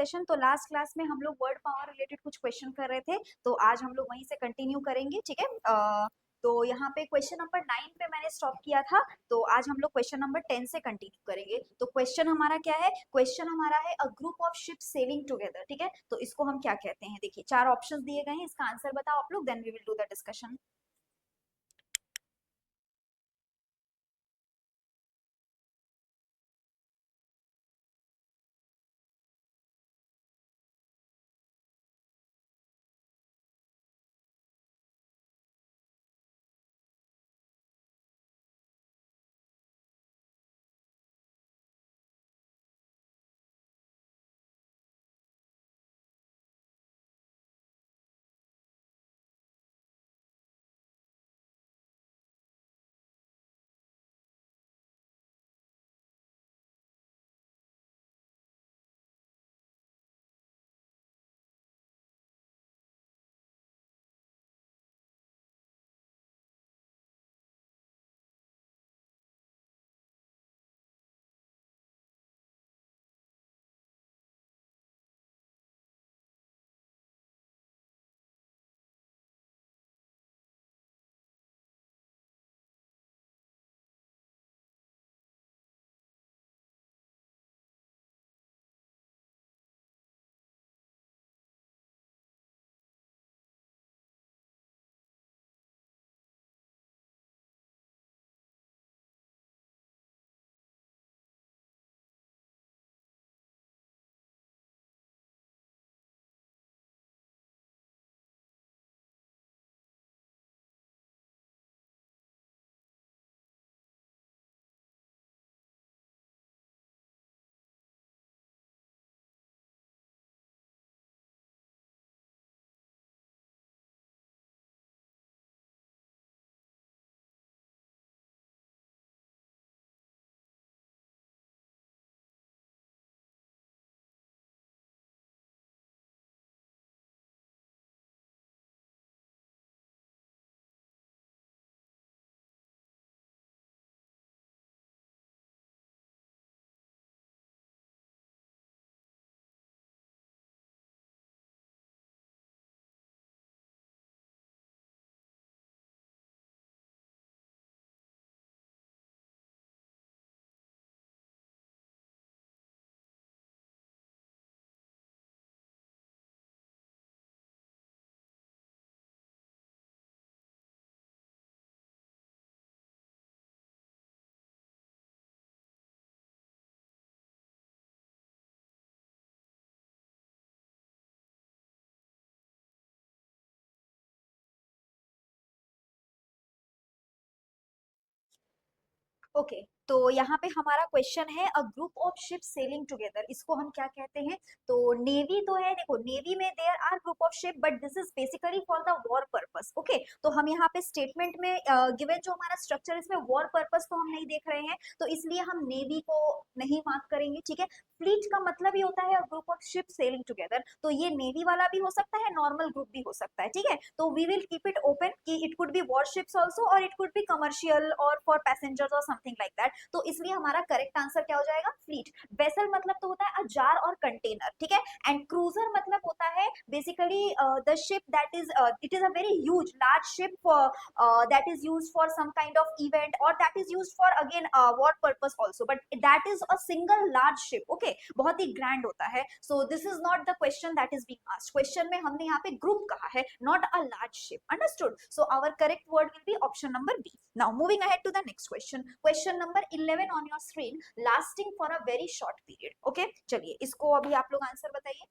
Session, तो last class में हम लोग वर्ड पावर रिलेटेड कुछ क्वेश्चन कर रहे थे, तो आज हम लोग वहीं से कंटिन्यू करेंगे, ठीक है। तो यहाँ पे क्वेश्चन नंबर 9 पे मैंने स्टॉप किया था, तो आज हम लोग क्वेश्चन नंबर 10 से कंटिन्यू करेंगे। तो क्वेश्चन हमारा क्या है? क्वेश्चन हमारा है a group of ship sailing together, ठीक है। तो इसको हम क्या कहते हैं? देखिए, 4 ऑप्शंस दिए गए हैं, इसका आंसर बताओ आप लोग, then we will do the discussion. Okay, तो यहाँ पे हमारा क्वेश्चन है a group of ship sailing together, इसको हम क्या कहते हैं? तो नेवी तो है, देखो नेवी में there are group of ship, but this is basically for the war purpose. Okay, तो हम यहाँ पे स्टेटमेंट में गिवन जो हमारा स्ट्रक्चर, इसमें वॉर पर्पस तो हम नहीं देख रहे हैं, तो इसलिए हम नेवी को नहीं मार्क करेंगे, ठीक है। फ्लीट का मतलब ही होता है group of ship sailing together, तो ये नेवी वाला भी हो सकता है, नॉर्मल ग्रुप भी हो सकता है, ठीक है। तो we will keep it open कि it could be warships also, और इट कुड बी कमर्शियल और फॉर पैसेंजर्स और समथिंग लाइक दैट। तो इसलिए हमारा करेक्ट आंसर क्या हो जाएगा? फ्लीट। वेसल मतलब तो होता है जार और कंटेनर, ठीक है। एंड क्रूजर मतलब होता है basically the ship that is, it is a very huge large ship that is used for some kind of event, or that is used for again war purpose also, but that is a single large ship, okay, बहुत ही grand होता है। So this is not the question that is being asked, question में हमने यहाँ पे group कहा है, not a large ship, understood? So our correct word will be option number B. Now moving ahead to the next question, question number 11 on your screen, lasting for a very short period, okay, चलिए इसको अभी आप लोग answer बताइए।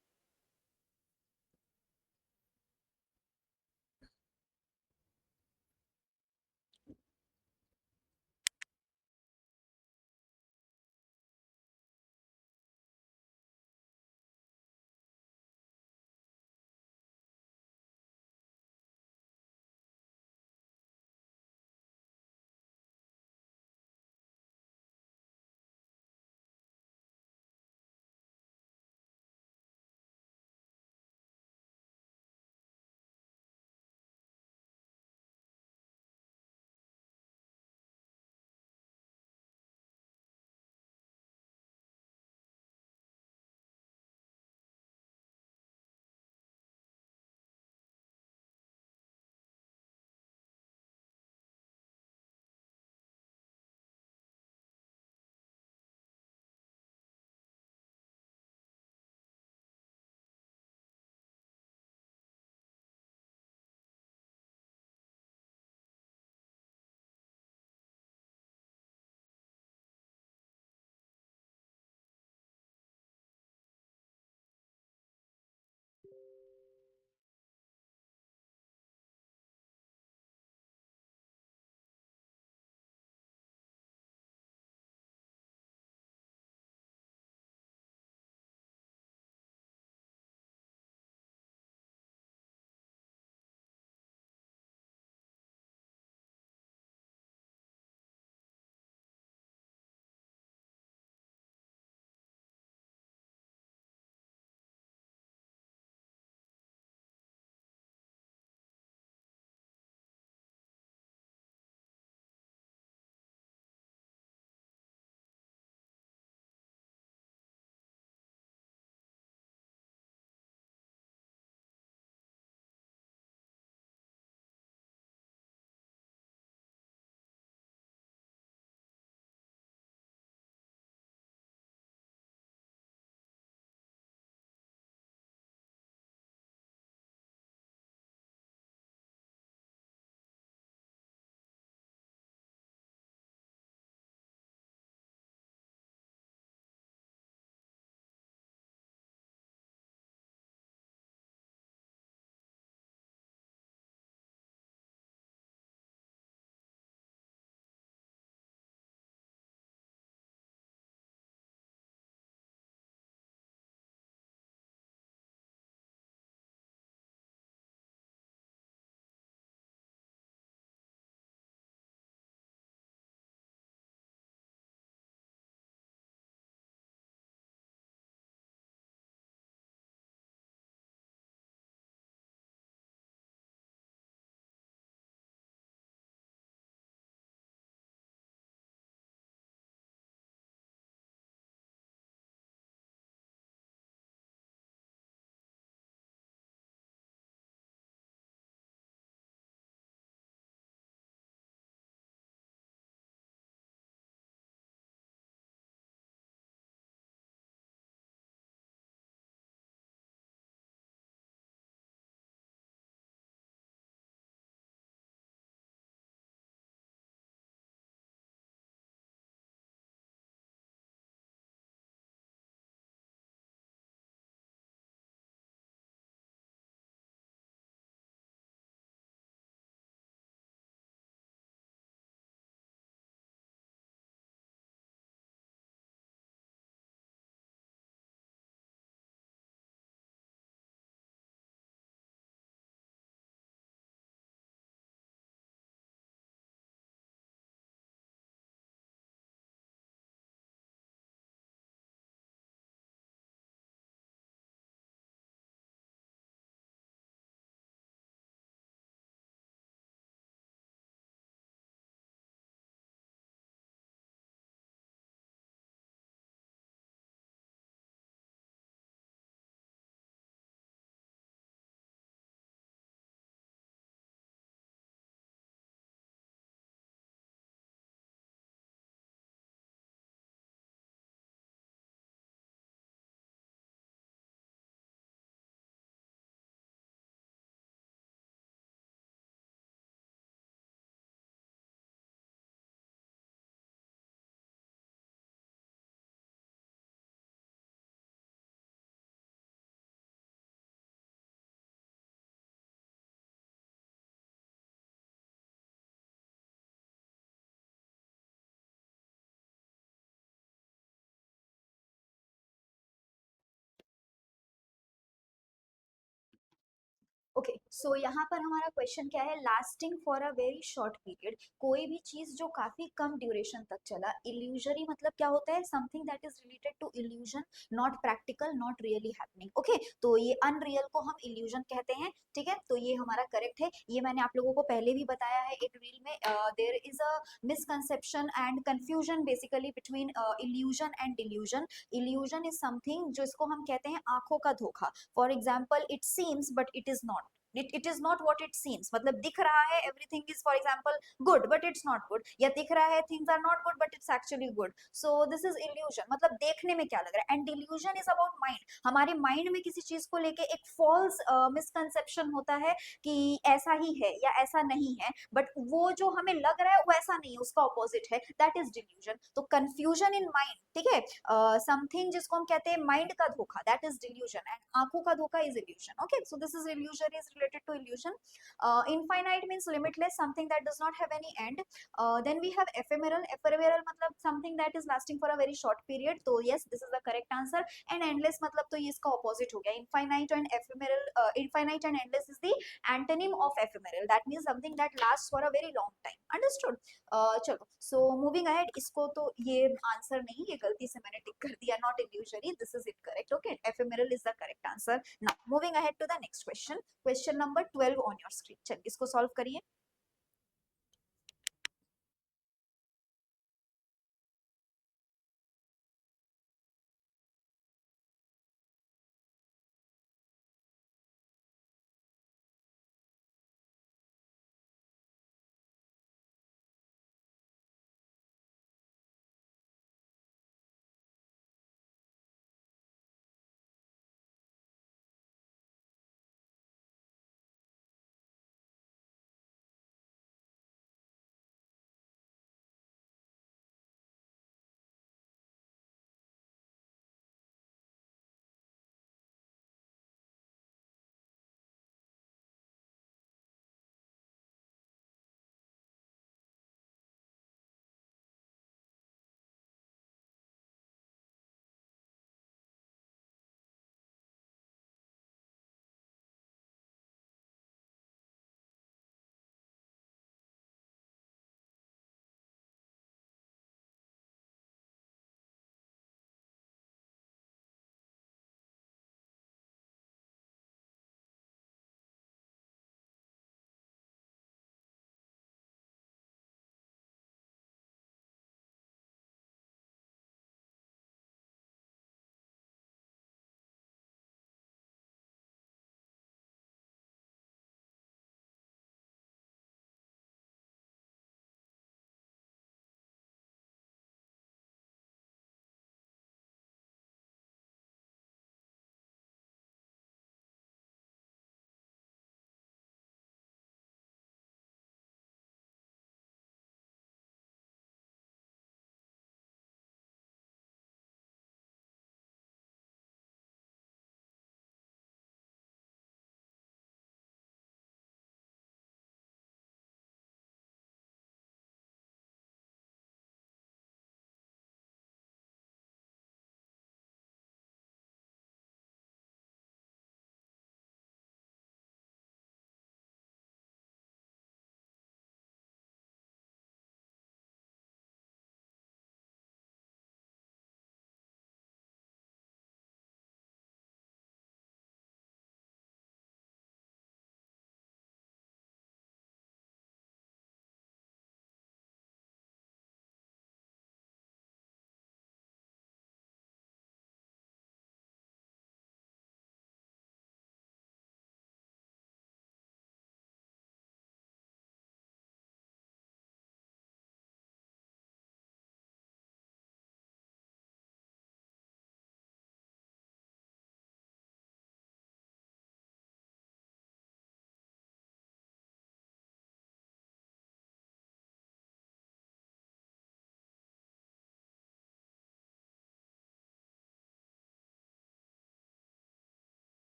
Okay, सो यहाँ पर हमारा question क्या है, lasting for a very short period, कोई भी चीज जो काफी कम ड्यूरेशन तक चला। इल्यूजरी मतलब क्या होता है, something that is related to illusion, not practical, not really happening. Okay, तो ये अनरियल को हम इल्यूजन कहते हैं। ठीक है, तो ये हमारा करेक्ट है। ये मैंने आप लोगों को पहले भी बताया है एक रील में। There is a misconception and confusion basically between illusion and delusion. Illusion is something जो इसको हम कहते हैं आंखों का धोखा। For example, it seems but it is not. it is not what it seems, मतलब दिख रहा है everything is for example good but it's not good, या दिख रहा है things are not good but it's actually good, so this is illusion, मतलब देखने में क्या लग रहा है। and delusion is about mind, हमारे माइंड में किसी चीज को लेके एक फॉल्स मिसकंसेप्शन होता है कि ऐसा ही है या ऐसा नहीं है, बट वो जो हमें लग रहा है वो ऐसा नहीं है, उसका ऑपोजिट है, दैट इज डिल्यूजन। तो कंफ्यूजन इन माइंड, ठीक है, समथिंग जिसको हम कहते हैं माइंड का धोखा, दैट इज डिल्यूजन, एंड आंखों का धोखा is illusion. Okay, so this is illusion is related to illusion. Infinite means limitless, something that does not have any end. Then we have ephemeral, ephemeral मतलब something that is lasting for a very short period, तो yes this is the correct answer. And endless मतलब तो ये इसका opposite हो गया, infinite and ephemeral, infinite and endless is the antonym of ephemeral, that means something that lasts for a very long time. Understood? चलो, so moving ahead, इसको तो ये आंसर नहीं, ये गलती से मैंने टिक कर दिया, not illusory, this is incorrect. Okay, ephemeral is the correct answer. Now moving ahead to the next question, question number 12 on your screen. चलिए इसको सॉल्व करिए।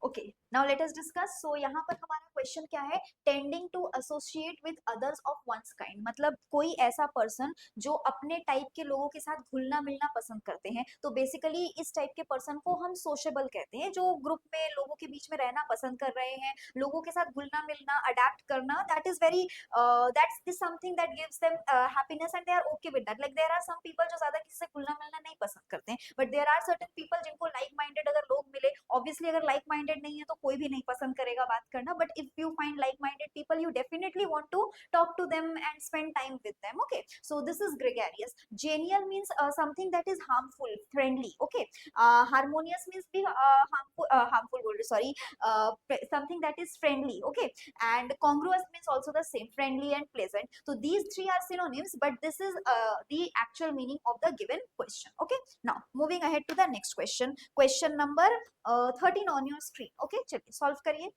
Okay, now let us discuss. So यहाँ पर हमारा question क्या है, tending to associate with others of one's kind, मतलब कोई ऐसा पर्सन जो अपने टाइप के लोगों के साथ घुलना मिलना पसंद करते हैं। तो बेसिकली इस टाइप के पर्सन को हम सोशेबल कहते हैं, जो ग्रुप में लोगों के बीच में रहना पसंद कर रहे हैं, लोगों के साथ घुलना मिलना, अडेप्ट करना, that is very that's this something that gives them happiness and they are okay with that. Like there are some people जो ज्यादा किसी से घुलना मिलना नहीं पसंद करते हैं, but there are certain people जिनको लाइक माइंडेड अगर लोग मिले, ऑब्वियसली अगर लाइक माइंडेड नहीं है तो कोई भी नहीं पसंद करेगा बात करना, but if you find like minded people you definitely want to talk to them and spend time with them. Okay, so this is gregarious. Genial means something that is harmful, friendly. Okay, harmonious means be harmful sorry, something that is friendly. Okay, and congruous means also the same, friendly and pleasant. So these three are synonyms, but this is the actual meaning of the given question. Okay, now moving ahead to the next question, question number 13 on your screen. Okay, चलिए solve करिए।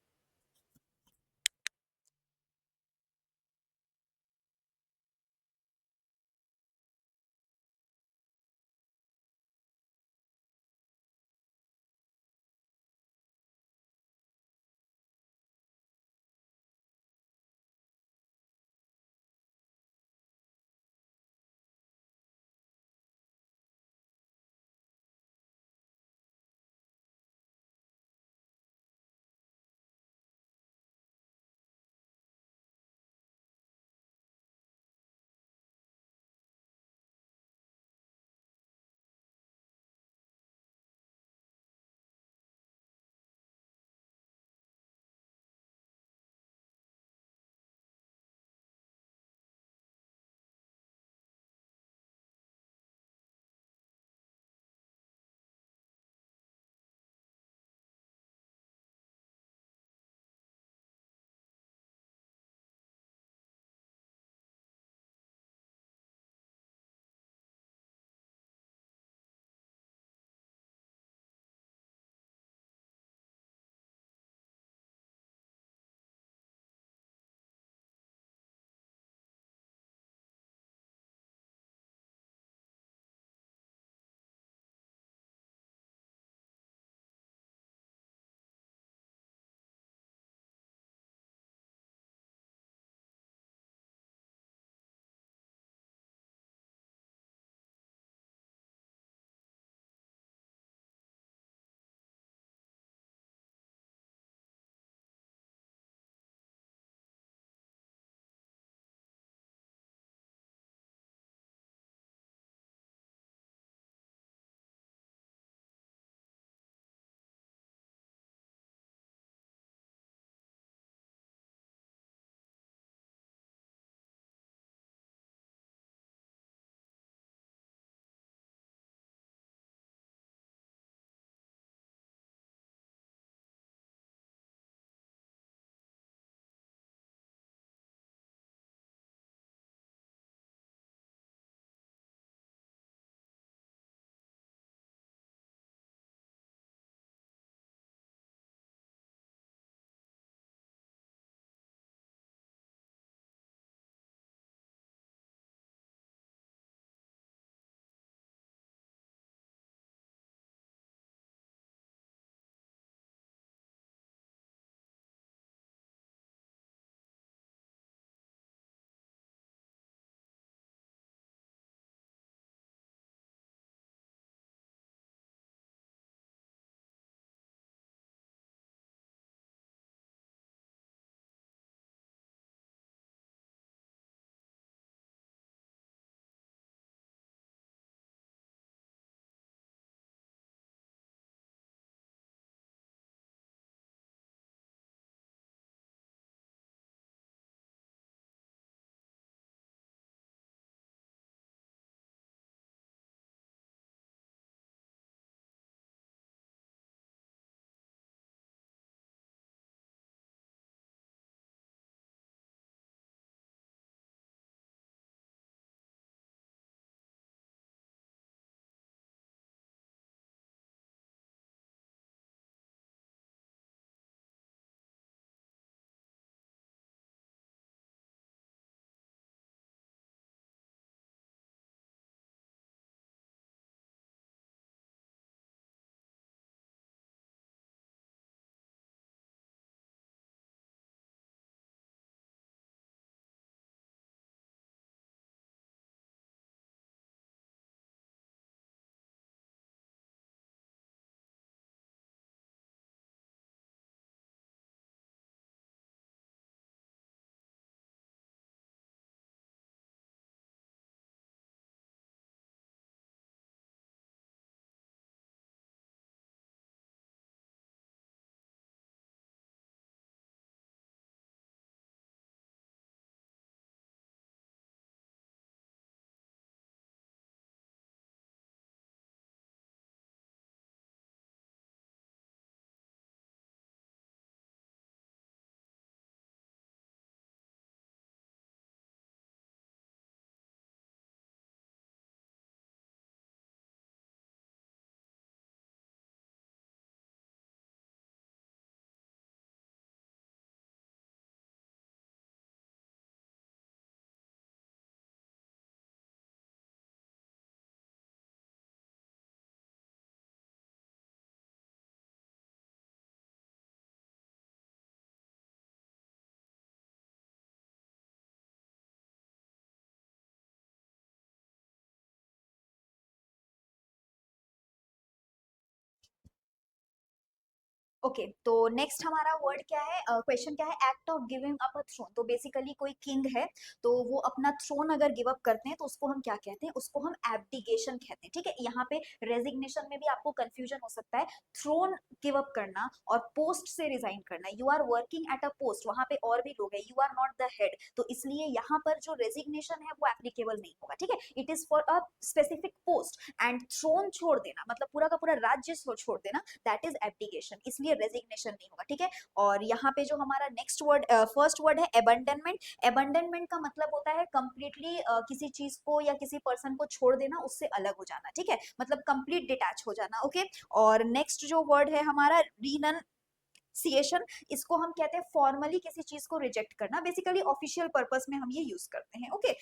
Okay तो next हमारा word क्या है, question क्या है, act of giving up a throne. तो basically कोई किंग है तो वो अपना थ्रोन अगर गिव अप करते हैं तो उसको हम क्या कहते हैं, उसको हम एब्डिकेशन कहते हैं। ठीक है, यहाँ पे रेजिग्नेशन में भी आपको कंफ्यूजन हो सकता है। थ्रोन गिव अप करना और पोस्ट से रिजाइन करना, you are working at a post, वहां पे और भी लोग हैं, you are not the head, तो इसलिए यहाँ पर जो रेजिग्नेशन है वो एप्लीकेबल नहीं होगा। ठीक है, it is for a specific post, and throne छोड़ देना मतलब पूरा का पूरा राज्य छोड़ देना, दैट इज एब्डिकेशन, इसलिए रेजिग्नेशन नहीं होगा। ठीक है, और यहाँ पे जो हमारा नेक्स्ट वर्ड, फर्स्ट वर्ड है एबंडनमेंट। एबंडनमेंट का मतलब होता है कंप्लीटली किसी चीज को या किसी पर्सन को छोड़ देना, उससे अलग हो जाना। ठीक है, मतलब कंप्लीट डिटैच हो जाना। ओके, और नेक्स्ट जो वर्ड है हमारा रिनंसिएशन, इसको हम कहते हैं फॉर्मली किसी चीज को रिजेक्ट करना, बेसिकली ऑफिशियल पर्पस में हम ये यूज करते हैं। ओके,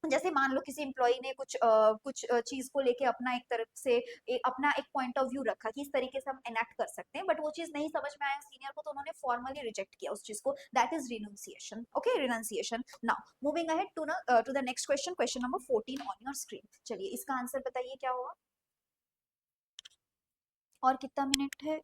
जैसे मान लो किसी एम्प्लॉय ने कुछ चीज को लेके अपना एक तरफ से अपना एक पॉइंट ऑफ व्यू रखा कि इस तरीके से हम एनेक्ट कर सकते हैं, बट वो चीज नहीं समझ में आया सीनियर को, तो उन्होंने फॉर्मली रिजेक्ट किया उस चीज को, that is renunciation. Okay, renunciation. Now moving ahead to the next question, question number 14 on your screen. चलिए इसका आंसर बताइए क्या होगा, और कितना मिनट है।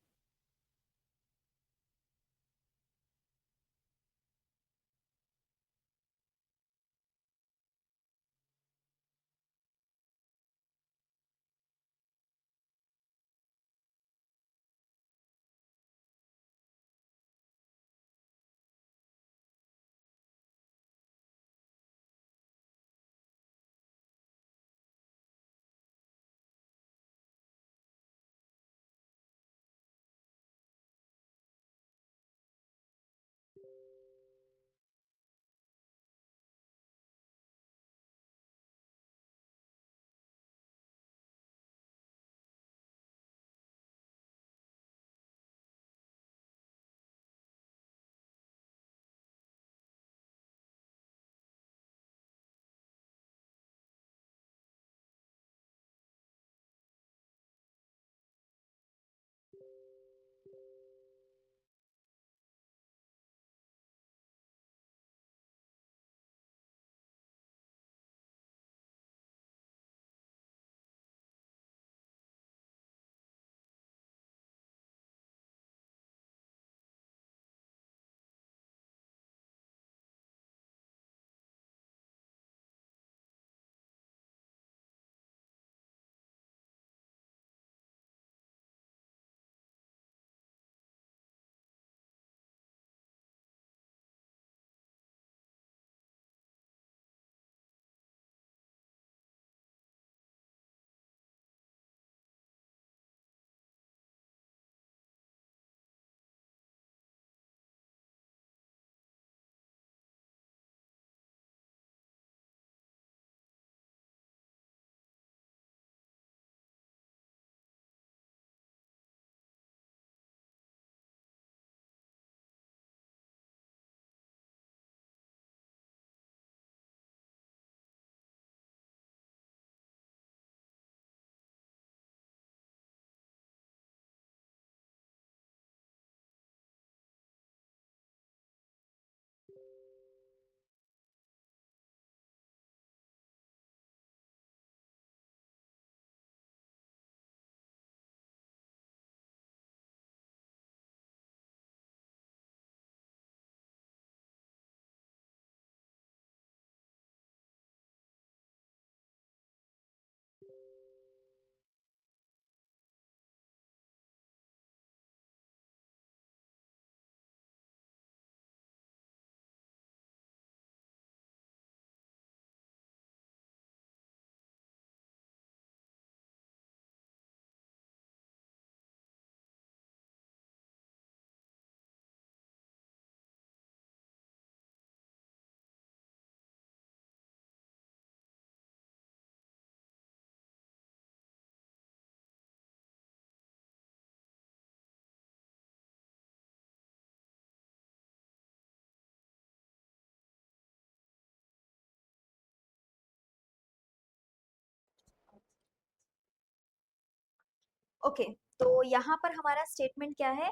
ओके, तो यहाँ पर हमारा स्टेटमेंट क्या है,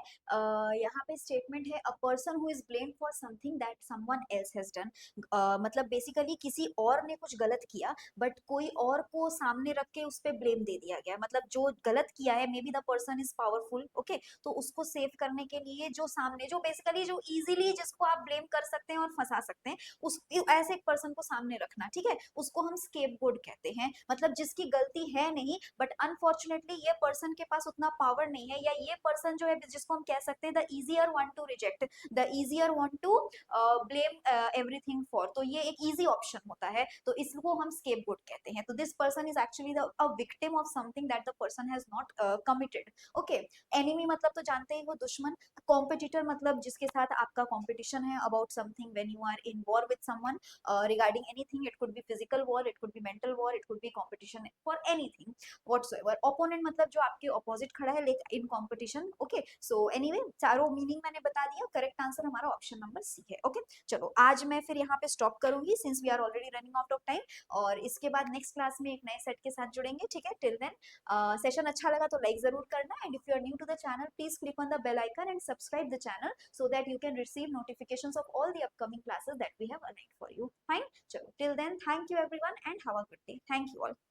यहाँ पे स्टेटमेंट है a person who is blamed for something that someone else has done. मतलब बेसिकली किसी और ने कुछ गलत किया बट कोई और को सामने रख के उस पर ब्लेम दे दिया गया, मतलब जो गलत किया है may be the person is powerful, okay, तो उसको सेव करने के लिए जो सामने, जो बेसिकली जो इजीली जिसको आप ब्लेम कर सकते हैं और फंसा सकते हैं, उस ऐसे एक पर्सन को सामने रखना, ठीक है, उसको हम स्केपगोट कहते हैं। मतलब जिसकी गलती है नहीं बट अनफॉर्चुनेटली ये पर्सन के पास उतना पावर नहीं है, या ये पर्सन जो है जिसको हम कह सकते हैं the easier one two reject, the easier one two blame everything for, तो ये एक इजी ऑप्शन होता है, तो इसको हम स्केपगोट कहते हैं। तो this person is actually a victim of something that the person has not committed, okay. Enemy मतलब तो जानते ही हो, दुश्मन। कॉम्पिटिटर मतलब जिसके साथ आपका कॉम्पिटिशन है about something, when you are in war with someone regarding anything, it could be physical war, it could be mental war, it could be competition for anything whatsoever। opponent मतलब जो आपके opposite खड़ा है like in competition, okay। so anyway चारों meaning मैंने बता दिया, correct answer हमारा ऑप्शन नंबर सी है, ओके। चलो आज मैं फिर यहाँ पे स्टॉप करूंगी since we are already running out of time, और इसके बाद नेक्स्ट क्लास में एक नए सेट के साथ जुड़ेंगे, ठीक है। टिल देन सेशन अच्छा लगा तो लाइक जरूर करना, and if you are new to the channel please click on the bell icon and subscribe the channel so that you can receive notifications of all the upcoming classes that we have aligned for you, fine। Chalo, till then, thank you everyone and have a good day. Thank you all.